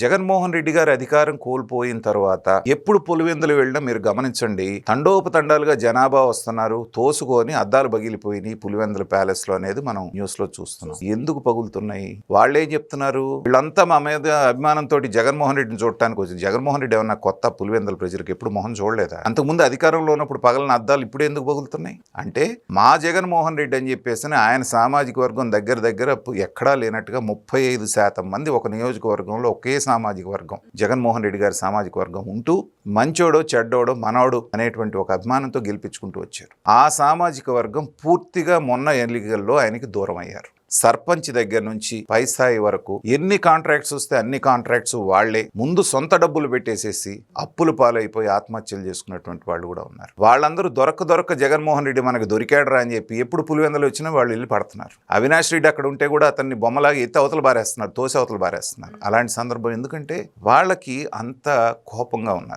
జగన్మోహన్ రెడ్డి గారు అధికారం కోల్పోయిన తర్వాత ఎప్పుడు పులివెందులు వెళ్ళినా మీరు గమనించండి, తండోపతండాలుగా జనాభా వస్తున్నారు, తోసుకొని అద్దాలు పగిలిపోయినాయి పులివెందుల ప్యాలెస్ లో అనేది మనం న్యూస్ లో చూస్తున్నాం. ఎందుకు పగులుతున్నాయి? వాళ్ళేం చెప్తున్నారు? వీళ్ళంతా మా మీద అభిమానంతో జగన్మోహన్ రెడ్డిని చూడటానికి వచ్చింది. జగన్మోహన్ రెడ్డి ఏమన్నా కొత్త పులివెందుల ప్రజలకు ఎప్పుడు మొహం చూడలేదా? అంతకుముందు అధికారంలో ఉన్నప్పుడు పగలని అద్దాలు ఇప్పుడు ఎందుకు పగులుతున్నాయి అంటే, మా జగన్మోహన్ రెడ్డి అని చెప్పేసి ఆయన సామాజిక వర్గం దగ్గర ఎక్కడా లేనట్టుగా 35% మంది ఒక నియోజకవర్గంలో ఒకే సామాజిక వర్గం, జగన్మోహన్ రెడ్డి గారి సామాజిక వర్గం ఉంటూ మంచోడో చెడ్డోడో మనవడు అనేటువంటి ఒక అభిమానంతో గెలిపించుకుంటూ వచ్చారు. ఆ సామాజిక వర్గం పూర్తిగా మొన్న ఎన్నికల్లో ఆయనకి దూరం అయ్యారు. సర్పంచ్ దగ్గర నుంచి పై స్థాయి వరకు ఎన్ని కాంట్రాక్ట్స్ వస్తే అన్ని కాంట్రాక్ట్స్ వాళ్లే ముందు సొంత డబ్బులు పెట్టేసేసి అప్పులు పాలైపోయి ఆత్మహత్యలు చేసుకున్నటువంటి వాళ్ళు కూడా ఉన్నారు. వాళ్ళందరూ దొరక జగన్మోహన్ రెడ్డి మనకు దొరికాడరా అని చెప్పి ఎప్పుడు పులివెందులు వచ్చినా వాళ్ళు వెళ్ళి పడుతున్నారు. అవినాష్ రెడ్డి అక్కడ ఉంటే కూడా అతన్ని బొమ్మలాగా ఎత్తి అవతల బారేస్తున్నారు, తోసి అవతల బారేస్తున్నారు. అలాంటి సందర్భం ఎందుకంటే వాళ్ళకి అంత కోపంగా ఉన్నారు.